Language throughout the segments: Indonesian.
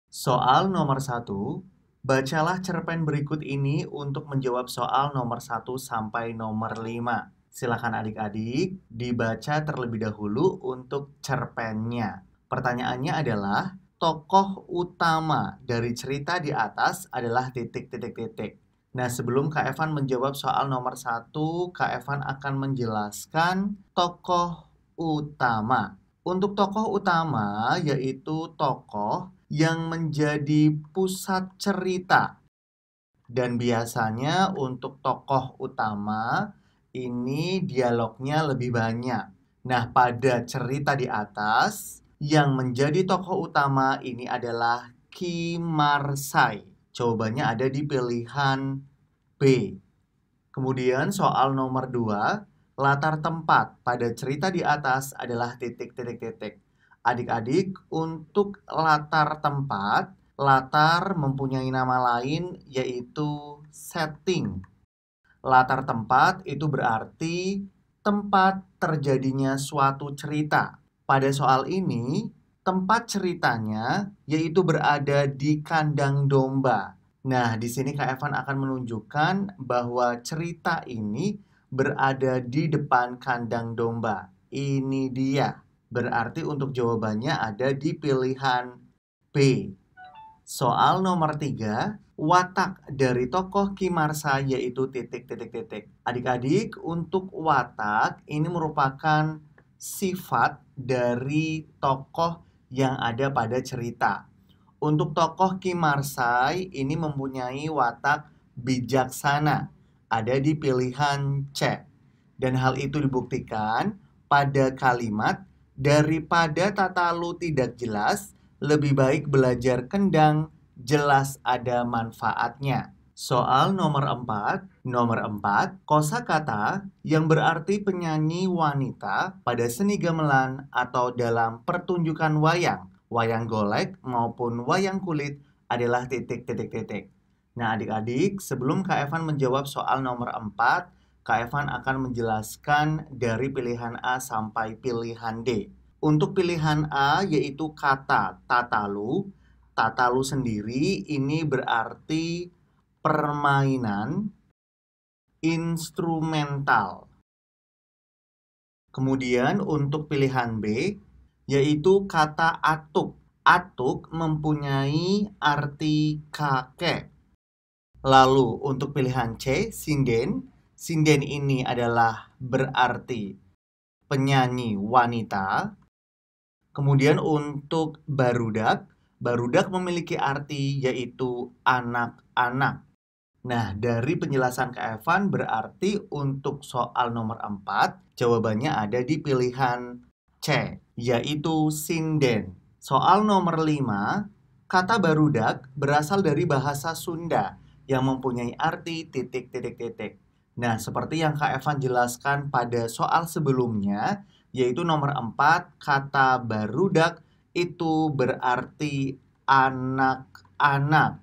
Soal nomor 1, bacalah cerpen berikut ini untuk menjawab soal nomor 1 sampai nomor 5. Silakan adik-adik dibaca terlebih dahulu untuk cerpennya. Pertanyaannya adalah, tokoh utama dari cerita di atas adalah titik-titik-titik. Nah, sebelum Kak Evan menjawab soal nomor 1, Kak Evan akan menjelaskan tokoh utama. Untuk tokoh utama yaitu tokoh yang menjadi pusat cerita. Dan biasanya untuk tokoh utama ini dialognya lebih banyak. Nah, pada cerita di atas yang menjadi tokoh utama ini adalah Ki Marsai. Jawabannya ada di pilihan B. Kemudian soal nomor 2, latar tempat pada cerita di atas adalah titik-titik-titik. Adik-adik, untuk latar tempat, latar mempunyai nama lain yaitu setting. Latar tempat itu berarti tempat terjadinya suatu cerita. Pada soal ini, tempat ceritanya yaitu berada di kandang domba. Nah, di sini Kak Evan akan menunjukkan bahwa cerita ini berada di depan kandang domba. Ini dia. Berarti untuk jawabannya ada di pilihan B. Soal nomor 3, watak dari tokoh Ki Marsai yaitu titik-titik-titik. Adik-adik, untuk watak ini merupakan sifat dari tokoh yang ada pada cerita. Untuk tokoh Ki Marsai ini mempunyai watak bijaksana, ada di pilihan C. Dan hal itu dibuktikan pada kalimat, daripada tata lu tidak jelas, lebih baik belajar kendang, jelas ada manfaatnya. Soal nomor 4, kosakata yang berarti penyanyi wanita pada seni gamelan atau dalam pertunjukan wayang golek maupun wayang kulit adalah titik-titik-titik. Nah, adik-adik, sebelum Kak Evan menjawab soal nomor 4, Kak Evan akan menjelaskan dari pilihan A sampai pilihan D. Untuk pilihan A yaitu kata tatalu. Tatalu sendiri ini berarti permainan instrumental. Kemudian untuk pilihan B yaitu kata atuk. Atuk mempunyai arti kakek. Lalu untuk pilihan C, sinden. Sinden ini adalah berarti penyanyi wanita. Kemudian untuk barudak, barudak memiliki arti yaitu anak-anak. Nah, dari penjelasan Kak Evan berarti untuk soal nomor 4, jawabannya ada di pilihan C, yaitu sinden. Soal nomor 5, kata barudak berasal dari bahasa Sunda yang mempunyai arti titik-titik-titik. Nah, seperti yang Kak Evan jelaskan pada soal sebelumnya, yaitu nomor 4, kata barudak itu berarti anak-anak.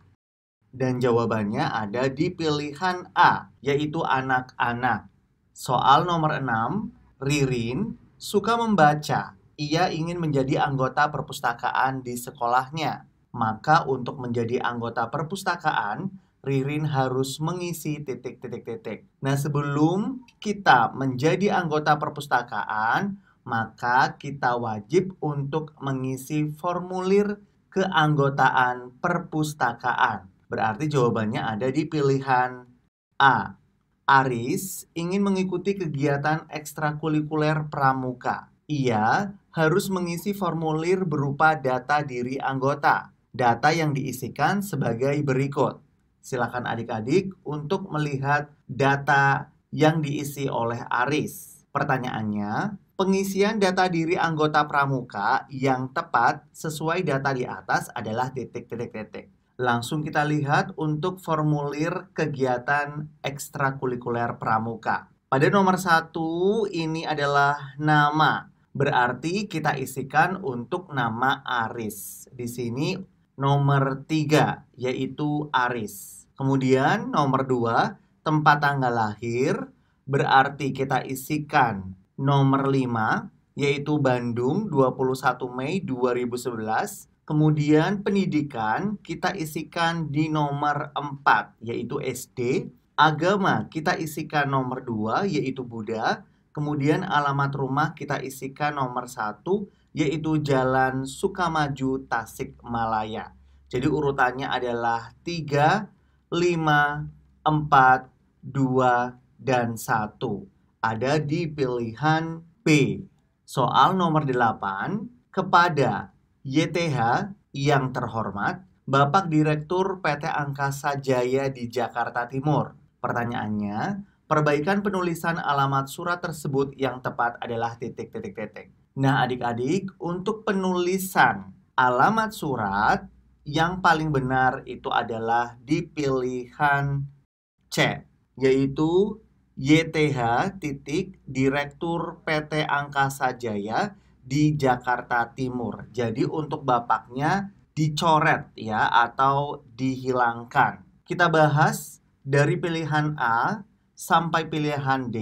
Dan jawabannya ada di pilihan A, yaitu anak-anak. Soal nomor 6, Ririn suka membaca. Ia ingin menjadi anggota perpustakaan di sekolahnya. Maka untuk menjadi anggota perpustakaan, Ririn harus mengisi titik-titik-titik. Nah, sebelum kita menjadi anggota perpustakaan, maka kita wajib untuk mengisi formulir keanggotaan perpustakaan. Berarti jawabannya ada di pilihan A. Aris ingin mengikuti kegiatan ekstrakurikuler pramuka. Ia harus mengisi formulir berupa data diri anggota. Data yang diisikan sebagai berikut. Silakan adik-adik untuk melihat data yang diisi oleh Aris. Pertanyaannya, pengisian data diri anggota pramuka yang tepat sesuai data di atas adalah titik-titik-titik. Langsung kita lihat untuk formulir kegiatan ekstrakurikuler pramuka. Pada nomor 1 ini adalah nama. Berarti kita isikan untuk nama Aris. Di sini nomor 3 yaitu Aris. Kemudian nomor 2 tempat tanggal lahir. Berarti kita isikan nomor 5, yaitu Bandung 21 Mei 2011. Kemudian pendidikan kita isikan di nomor 4, yaitu SD. Agama kita isikan nomor 2, yaitu Buddha. Kemudian alamat rumah kita isikan nomor 1, yaitu Jalan Sukamaju, Tasikmalaya. Jadi urutannya adalah 3, 5, 4, 2, dan 1. Ada di pilihan B. Soal nomor 8, kepada YTH yang terhormat, Bapak Direktur PT Angkasa Jaya di Jakarta Timur. Pertanyaannya, perbaikan penulisan alamat surat tersebut yang tepat adalah titik. Nah, adik-adik, untuk penulisan alamat surat yang paling benar itu adalah di pilihan C, yaitu YTH Direktur PT Angkasa Jaya di Jakarta Timur. Jadi untuk bapaknya dicoret ya atau dihilangkan. Kita bahas dari pilihan A sampai pilihan D,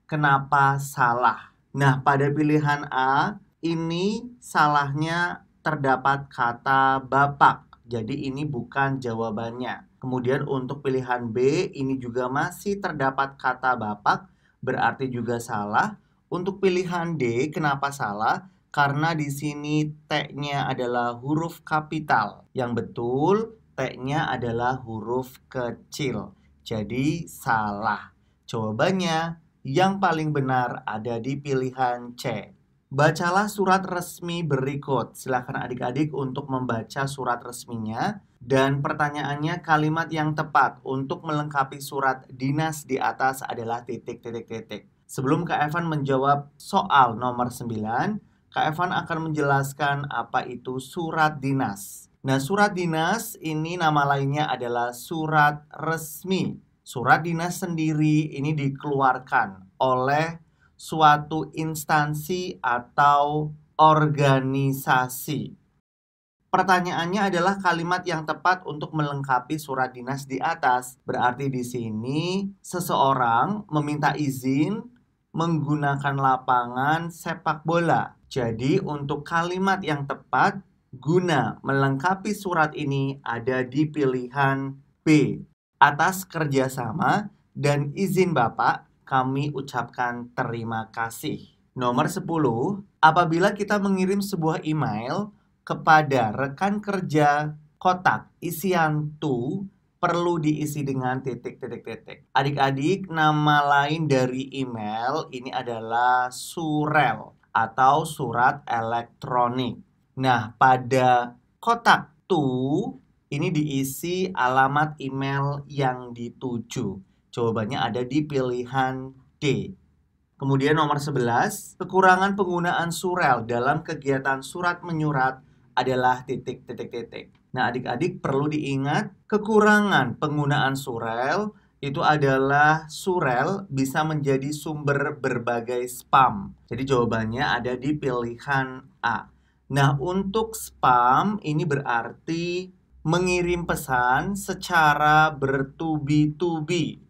kenapa salah. Nah, pada pilihan A ini salahnya terdapat kata bapak. Jadi ini bukan jawabannya. Kemudian untuk pilihan B ini juga masih terdapat kata bapak, berarti juga salah. Untuk pilihan D kenapa salah? Karena di sini T-nya adalah huruf kapital. Yang betul T-nya adalah huruf kecil. Jadi salah. Jawabannya yang paling benar ada di pilihan C. Bacalah surat resmi berikut. Silakan adik-adik untuk membaca surat resminya. Dan pertanyaannya kalimat yang tepat untuk melengkapi surat dinas di atas adalah titik. Sebelum Kak Evan menjawab soal nomor 9, Kak Evan akan menjelaskan apa itu surat dinas. Nah, surat dinas ini nama lainnya adalah surat resmi. Surat dinas sendiri ini dikeluarkan oleh suatu instansi atau organisasi. Pertanyaannya adalah kalimat yang tepat untuk melengkapi surat dinas di atas. Berarti di sini seseorang meminta izin menggunakan lapangan sepak bola. Jadi untuk kalimat yang tepat guna melengkapi surat ini ada di pilihan B. Atas kerjasama dan izin Bapak, kami ucapkan terima kasih. Nomor 10, apabila kita mengirim sebuah email kepada rekan kerja, kotak isian to perlu diisi dengan titik. Adik-adik, nama lain dari email ini adalah surel atau surat elektronik. Nah, pada kotak to ini diisi alamat email yang dituju. Jawabannya ada di pilihan D. Kemudian nomor 11, kekurangan penggunaan surel dalam kegiatan surat menyurat adalah titik. Nah, adik-adik perlu diingat, kekurangan penggunaan surel itu adalah surel bisa menjadi sumber berbagai spam. Jadi jawabannya ada di pilihan A. Nah, untuk spam ini berarti mengirim pesan secara bertubi-tubi.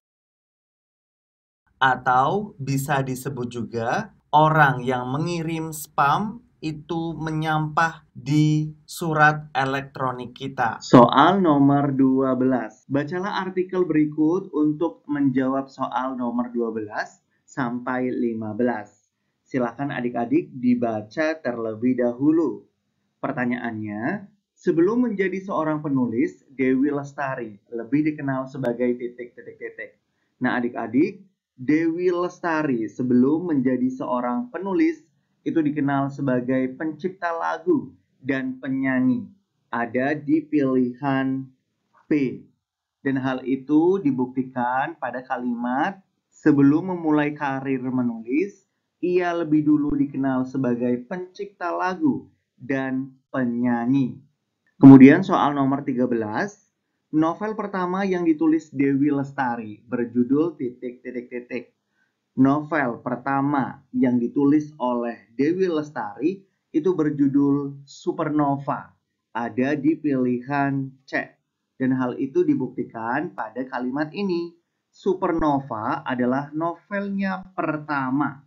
Atau bisa disebut juga orang yang mengirim spam itu menyampah di surat elektronik kita. Soal nomor 12. Bacalah artikel berikut untuk menjawab soal nomor 12 sampai 15. Silakan adik-adik dibaca terlebih dahulu. Pertanyaannya, sebelum menjadi seorang penulis, Dewi Lestari lebih dikenal sebagai titik. Nah, adik-adik, Dewi Lestari sebelum menjadi seorang penulis itu dikenal sebagai pencipta lagu dan penyanyi. Ada di pilihan P. Dan hal itu dibuktikan pada kalimat sebelum memulai karir menulis, ia lebih dulu dikenal sebagai pencipta lagu dan penyanyi. Kemudian soal nomor 13, novel pertama yang ditulis Dewi Lestari berjudul titik. Novel pertama yang ditulis oleh Dewi Lestari itu berjudul Supernova. Ada di pilihan C. Dan hal itu dibuktikan pada kalimat ini. Supernova adalah novelnya pertama.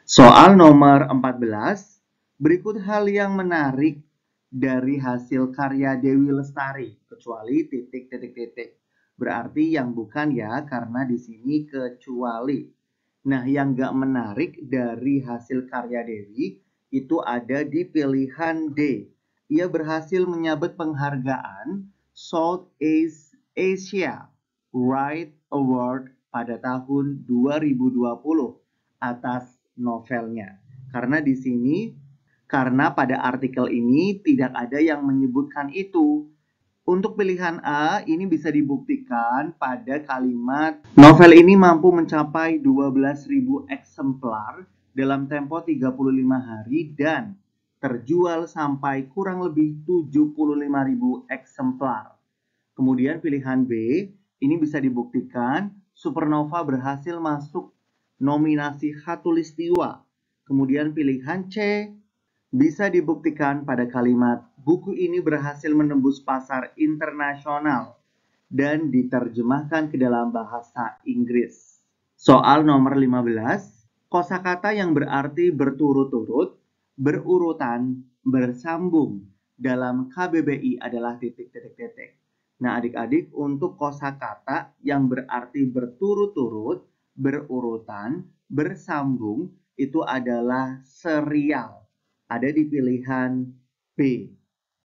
Soal nomor 14, berikut hal yang menarik dari hasil karya Dewi Lestari, kecuali titik-titik-titik. Berarti yang bukan ya, karena di sini kecuali. Nah, yang nggak menarik dari hasil karya Dewi itu ada di pilihan D. Ia berhasil menyabet penghargaan Southeast Asia Right Award pada tahun 2020 atas novelnya. Karena pada artikel ini tidak ada yang menyebutkan itu. Untuk pilihan A, ini bisa dibuktikan pada kalimat novel ini mampu mencapai 12.000 eksemplar dalam tempo 35 hari dan terjual sampai kurang lebih 75.000 eksemplar. Kemudian pilihan B, ini bisa dibuktikan Supernova berhasil masuk nominasi Khatulistiwa. Kemudian pilihan C, bisa dibuktikan pada kalimat buku ini berhasil menembus pasar internasional dan diterjemahkan ke dalam bahasa Inggris. Soal nomor 15, kosakata yang berarti berturut-turut, berurutan, bersambung dalam KBBI adalah titik-titik-titik. Nah, adik-adik, untuk kosakata yang berarti berturut-turut, berurutan, bersambung, itu adalah serial. Ada di pilihan B.